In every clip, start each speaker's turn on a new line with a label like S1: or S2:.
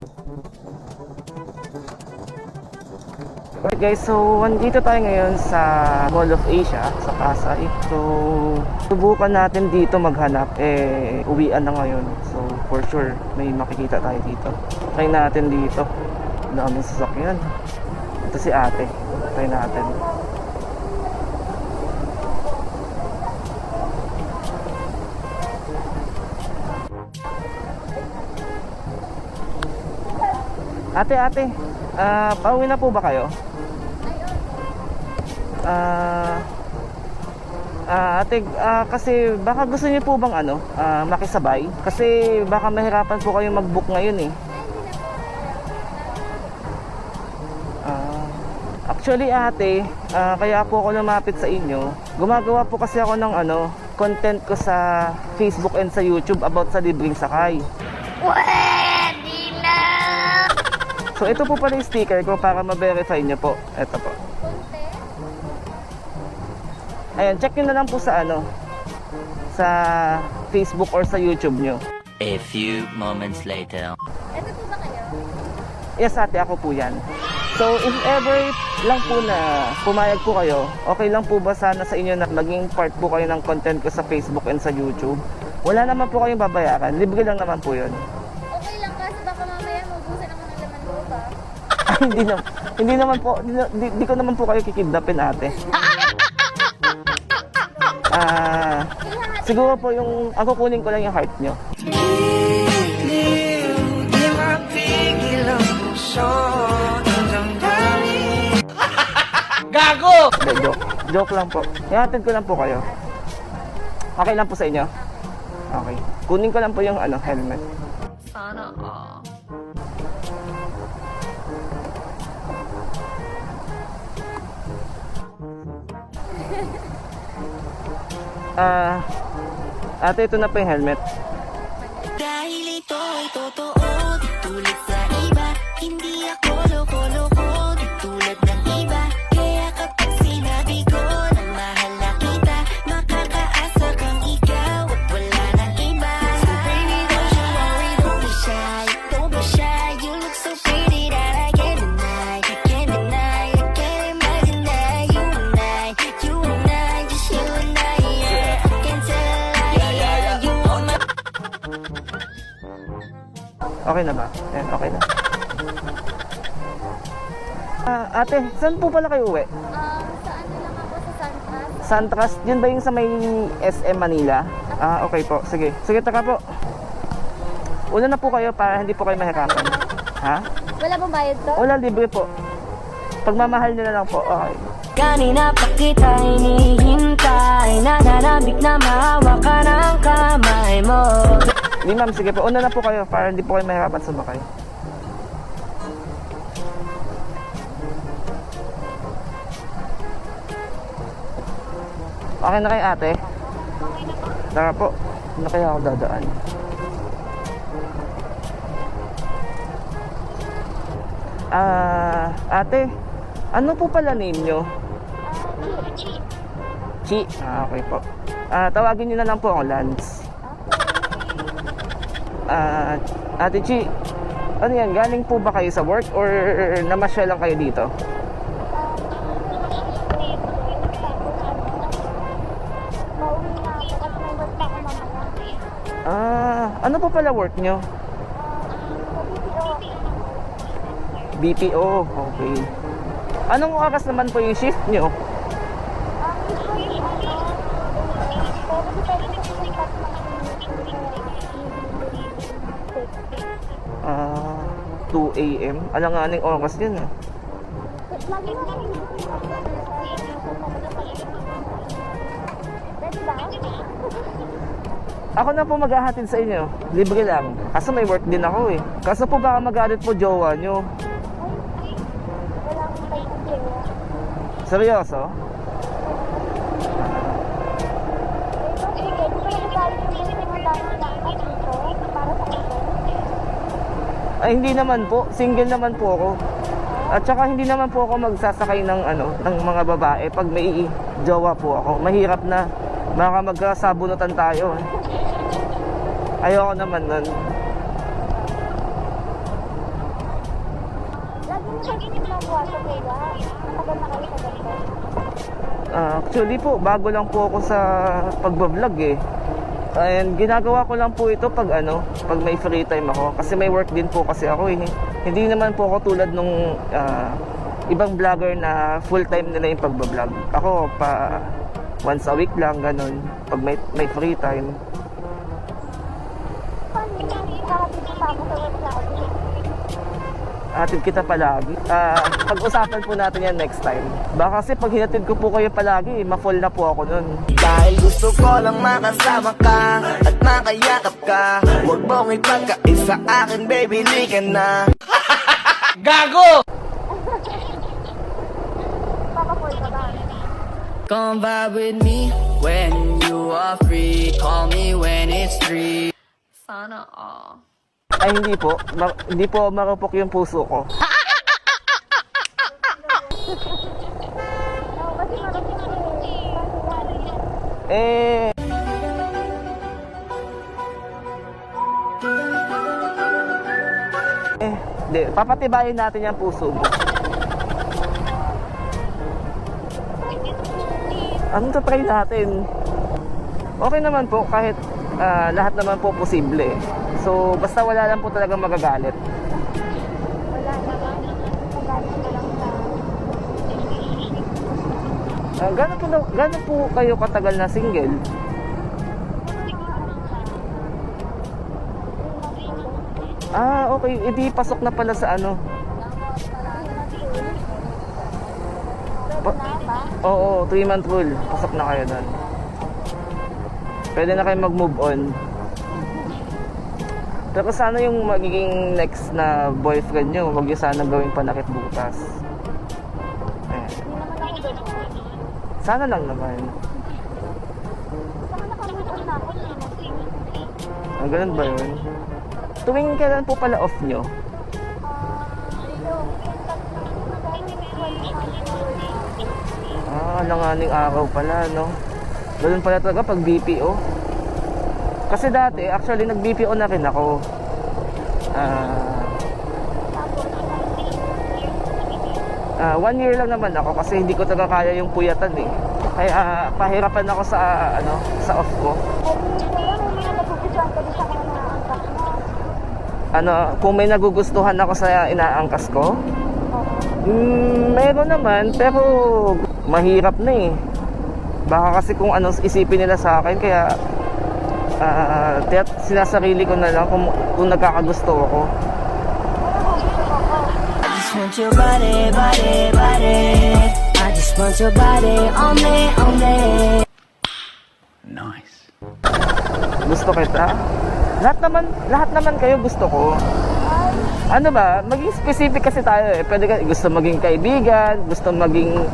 S1: Alright guys, so andito tayo ngayon sa Mall of Asia sa Pasay. So subukan natin dito maghanap, uwian na ngayon. So for sure may makikita tayo dito. Try natin dito. Daming sasakyan. Ito si ate. Try natin. Ate, pauwi na po ba kayo? Ate, kasi baka gusto niyo po bang makisabay? Kasi baka mahirapan po kayong mag-book ngayon eh. Actually ate, kaya po ako lumapit sa inyo. Gumagawa po kasi ako ng content ko sa Facebook and sa YouTube about sa libreng sakay.
S2: Pwede na!
S1: So ito po pala yung sticker ko para ma-verify nyo po. Ito po. Ayan, check nyo na lang po sa sa Facebook or sa YouTube nyo.
S3: A few moments later.
S2: Ito po ba kayo?
S1: Yes ate, ako po yan. So if ever lang po na pumayag po kayo, okay lang po ba sana sa inyo na maging part po kayo ng content ko sa Facebook and sa YouTube? Wala naman po kayong babayaran, libre lang naman po yun.
S2: Okay lang kasi baka mamaya maubusan ako ng laman loob ah.
S1: Hindi naman po, hindi ko naman po kayo kikidnapin ate. Siguro po yung, ako kunin ko lang yung heart nyo.
S3: Gago!
S1: Joke lang po. Ihatid ko lang po kayo. Okay lang po sa inyo? Okay. Kunin ko lang po yung helmet.
S3: Sana all.
S1: Ate, ito na po yung helmet.
S4: Dahil ito'y totoo, di tulad sa iba. Hindi ako loko-loko, di tulad ng iba. Kaya kapag sinabi ko na mahal na kita, makakaasa kang ikaw at wala nang iba. So baby, don't you worry, don't be shy, don't be shy. You look so pretty that I can't deny, I can't deny, I can't imagine that you and I, just you and I, yeah. I can't tell a lie, yeah. You are my
S1: Okay na ba? Ayan, okay na. Ate, saan po pala kayo uwi?
S2: Sa ano lang ako sa Santas?
S1: Santras, yun ba yung sa may SM Manila? Okay po. Sige. Sige, taka po. Una na po kayo para hindi po kayo mahirapan. Ha?
S2: Wala bang bayad to?
S1: Wala, libre po. Pagmamahal nyo na lang po. Okay.
S4: kanina pa kita hinihintay, nananabik na mahawak ka ng kamay mo.
S1: Hindi ma'am, sige po. Una na po kayo para hindi po kayo mahirapan sumakay. Okay na kayo ate? Tara po. Ano kaya ako dadaan? Ate, ano po pala name nyo? Chi. Okay po. Tawagin nyo na lang po ako Lance. Ate Chi, ano yan? Galing po ba kayo sa work or namasyal lang kayo dito? Ano po pala work nyo? BPO, okay. Anong oras naman po yung shift nyo? 2 AM? Alanganing oras yun ah. Ako na po maghahatid sa inyo. Libre lang. Kaso may work din ako eh. Kaso po baka magalit po jowa nyo. Seryoso? Ay hindi naman po. Single naman po ako. At saka hindi naman po ako magsasakay ng ng mga babae pag may jowa po ako. Mahirap na. Baka magkasabunutan tayo. Ayoko naman nun.
S2: Lagi niyo nagawa sa kuya. Matagal na kayo sa ganito.
S1: Actually po, bago lang po ako sa pagbablog eh. And ginagawa ko lang po ito pag pag may free time ako. Kasi may work din po kasi ako eh. Hindi naman po ako tulad nung ibang vlogger na full time nila yung pagbablog. Ako pa once a week lang, ganun. Pag may free time.
S2: Paano yung ikakapit sa ako sa website?
S1: Hatid kita palagi. Pag-usapan po natin yan next time. Baka kasi pag hinatid ko po kayo palagi, ma-fall na po ako nun.
S5: Dahil gusto ko lang makasama ka at makayakap ka. Huwag mong ipagkaisa akin, baby, di ka na. Gago!
S2: Pakapol ka ba?
S5: Come vibe with me when you are free. Call me when it's 3.
S3: Sana all.
S1: Ay, hindi po. Hindi po marupok yung puso ko.
S2: Oo, kasi marami
S1: Eh... Hindi. Papatibayin natin yung puso mo. Anong tatry natin? Okay naman po, kahit lahat naman po posible. So, basta wala lang po talagang magagalit.
S2: wala naman. Magalit ka lang sa...
S1: Gano'n po kayo katagal na single? Okay. Hindi pasok na pala sa
S2: Pwede na ba?
S1: Oo, 3-month rule. Pasok na kayo doon. Pwede na kayo mag-move on. Pero sana yung magiging next na boyfriend nyo, huwag nyo sana gawing panakit butas. Ayan.
S2: Hindi naman ako doon.
S1: Sana lang naman.
S2: Saka nakamove na ako.
S1: Ganun ba yun? Tuwing kailan po pala off nyo? Alanganing araw pala, no? Ganun pala talaga pag BPO. Kasi dati, actually, nag-BPO na rin ako. 1 year lang naman ako kasi hindi ko talaga kaya yung puyatan eh. Kaya pahirapan ako sa off ko. Kung may nagugustuhan ako sa inaangkas ko? Meron naman, pero mahirap na eh. Baka kasi kung ano isipin nila sa akin, kaya sinasarili ko na lang kung nagkakagusto ako.
S4: I just want your body, body, body. I just want your body on me, on me.
S5: Nice.
S1: Gusto kita? Lahat naman kayo gusto ko. Ano ba? Maging specific kasi tayo eh. Pwede gusto maging kaibigan, gusto maging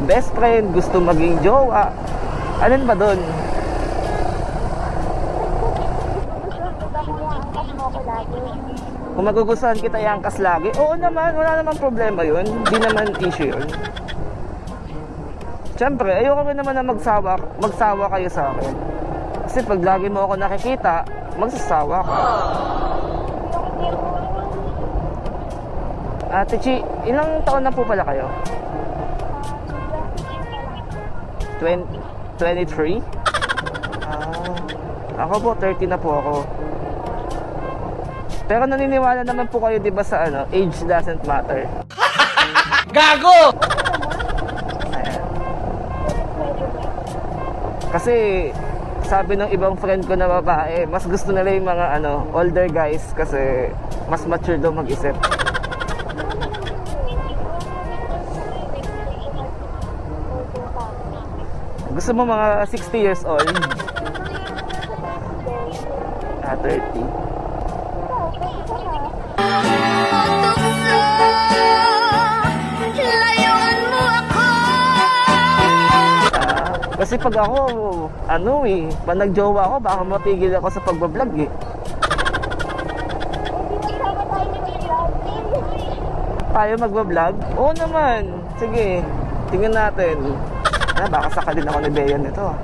S1: best friend, gusto maging jowa. Alin ba dun? Kung magugustuhan kita iangkas lagi, oo naman, wala naman problema yun. Hindi naman issue yun. Siyempre, ayoko rin naman na magsawa kayo sa akin. Kasi pag lagi mo ako nakikita, magsasawa ka. Ate Chi, ilang taon na po pala kayo? 23? Ako po, 30 na po ako. Pero naniniwala naman po kayo, di ba, sa age doesn't matter.
S5: Gago!
S1: Ayan. Kasi, sabi ng ibang friend ko na babae, mas gusto nila yung mga older guys kasi mas mature daw mag-isip. Gusto mo mga 60 years old? 30. Kasi pag ako, pag nagjowa ako, baka matigil ako sa pagbablog eh. Tayo magbablog? Oo naman. Sige, tingnan natin. Baka sakalin ako ni Bea nito.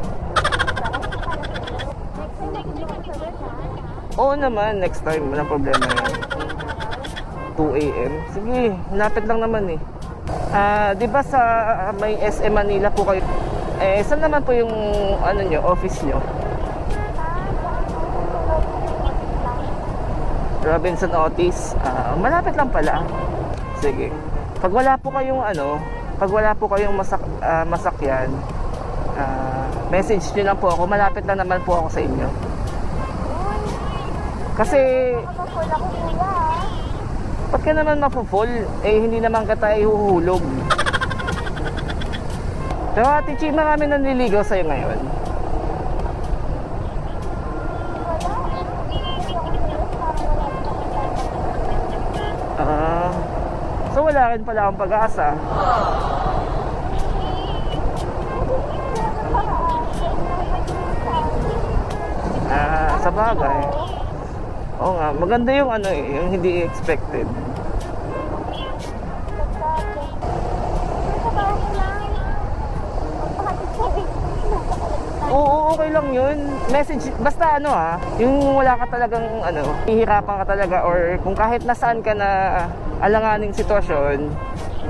S1: Oo naman, next time. Walang problema yan. 2 a.m. Sige, lapit lang naman eh. Di ba sa may SM Manila po kayo? Saan naman po yung ano nyo, office nyo? Robinson Otis. Malapit lang pala. Sige. Pag wala po kayong masakyan, message nyo lang po ako. Malapit lang naman po ako sa inyo. Kasi
S2: Kapag ako kuya.
S1: ba't ka naman mapo-full? Hindi naman ka tayo huhulog. Pero Ate Chi, marami nanliligaw sa'yo ngayon. So wala rin pala akong pag-asa. Sa bagay. Oo nga, maganda yung yung hindi expected. Oo, okay lang yun. Message, basta yung wala ka talagang hihirapan ka talaga, or kung kahit nasaan ka na alanganing sitwasyon,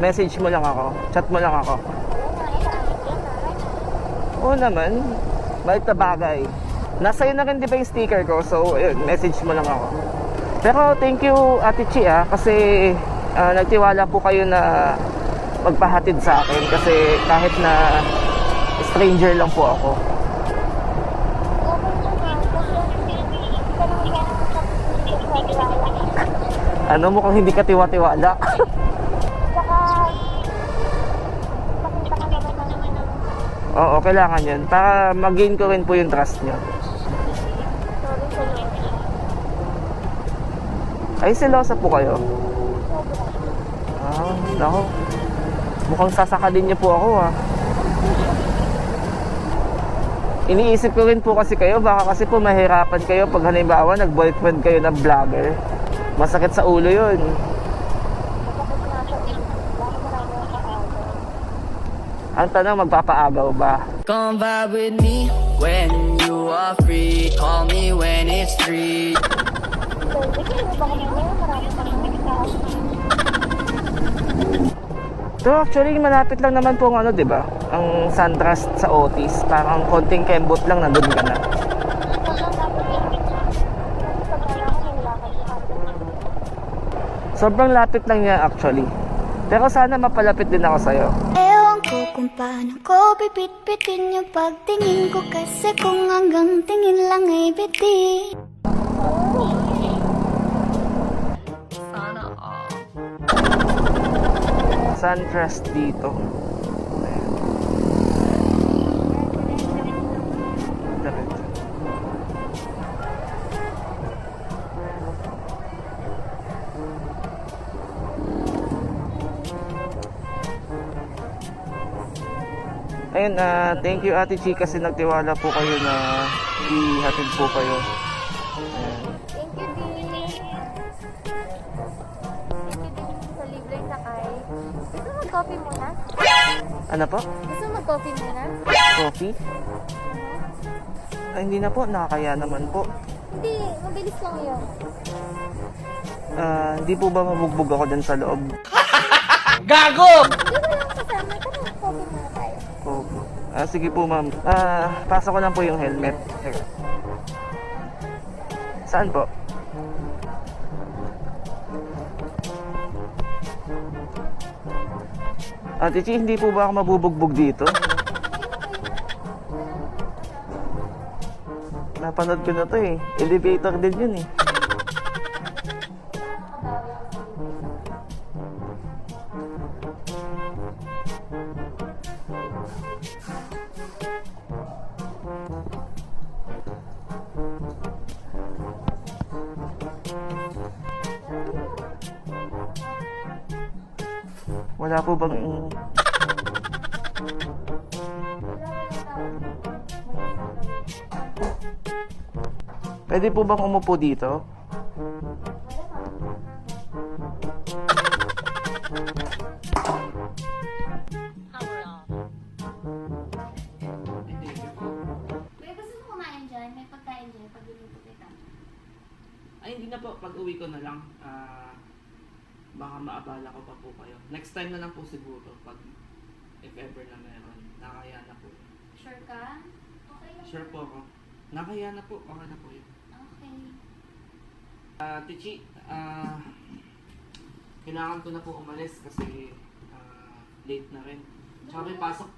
S1: message mo lang ako, chat mo lang ako. Oo naman, balik na bagay. Nasa'yo na rin di ba yung sticker ko, so yun, message mo lang ako. Pero thank you Ate Chi kasi nagtiwala po kayo na magpahatid sa akin, kasi kahit na stranger lang po ako. Ano mo kung hindi ka tiwa-tiwala? Oo, kailangan yun. Para mag-gain ko rin po yung trust nyo. Ay, selosa po kayo? Nako. Mukhang sasakalin niyo po ako Iniisip ko rin po kasi kayo, baka kasi po mahirapan kayo pag halimbawa nag-boyfriend kayo na vlogger. Masakit sa ulo yun. Ang tanong, magpapaagaw ba?
S5: Come vibe with me when you are free. Call me when it's free.
S1: So actually, malapit lang naman po ang di ba? Ang Sandras sa Otis. Parang konting kembot lang, nandun ka na. Sobrang lapit lang niya actually. Pero sana mapalapit din ako sa'yo.
S6: Ewan ko kung paano ko pipit-pitin yung pagtingin ko, kasi kung hanggang tingin lang ay biti.
S3: Sana all.
S1: Suntrust dito. Lapit. Ayun, thank you Ate Chi kasi nagtiwala po kayo na ihatid po kayo.
S2: Thank you, Dee. Thank you din sa libreng sakay. Gusto mo mag-coffee muna?
S1: Ano po?
S2: Gusto mo mag-coffee muna?
S1: Coffee? Ay, hindi na po, nakakaya naman po.
S2: Hindi, mabilis lang yun.
S1: Hindi po ba mabugbog ako dyan sa loob?
S5: Gago!
S2: Hindi ko lang kasama. Tara, coffee muna tayo.
S1: Opo. Sige po ma'am. Pasok ko lang po yung helmet. Teka. Saan po? Ate Chi, hindi po ba ako mabubugbog dito? Napanood ko na to eh. Elevator din yun eh. Wala po bang... Pwede po bang umupo dito?
S6: Kuya, gusto mo kumain dyan? May pagkain dyan, pag-iluto kita.
S1: Ay, hindi na po. Pag uwi ko na lang. maabala ko pa po kayo. Next time na lang po siguro pag if ever na meron. Nakaya na po.
S2: Sure ka? Okay lang.
S1: Sure po ako. Nakaya na po. Okay na po yun.
S2: Okay.
S1: Tichi, kailangan ko na po umalis kasi late na rin. Tsaka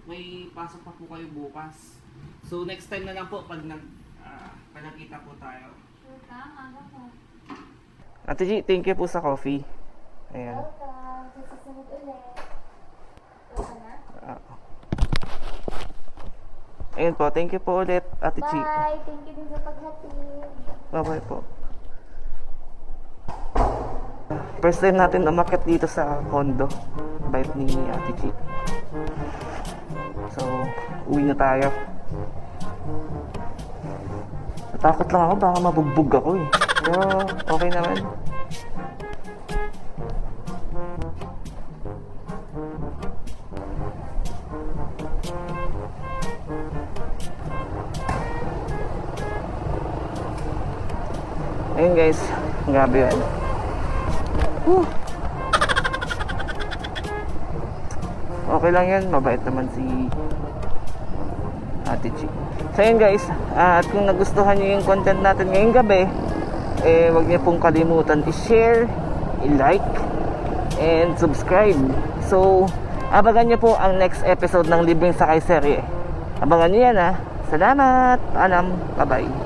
S1: may pasok pa po kayo bukas. So next time na lang po pag nagkita po tayo.
S2: Sure ka? Aga mo.
S1: Ate G, thank you po sa coffee. Ayan.
S2: Welcome. Sa susunod ulit. Okay na?
S1: Ayun po, thank you po ulit, Ate G.
S2: Bye! Thank you din sa paghatid.
S1: Bye-bye po. First time natin umakyat dito sa condo. Bite ni Ate G. So, uwi na tayo. Natakot lang ako, baka mabugbog ako eh. Pero, okay naman. Ayun guys, grabe yun. Whew. Okay lang yan, mabait naman si Ate G. So yun guys, at kung nagustuhan nyo yung content natin ngayong gabi, wag niyo pong kalimutan i-share, i-like, and subscribe. So, abangan nyo po ang next episode ng Libreng Sakay Serye. Abangan nyo yan ha. Salamat! Paalam! Bye-bye!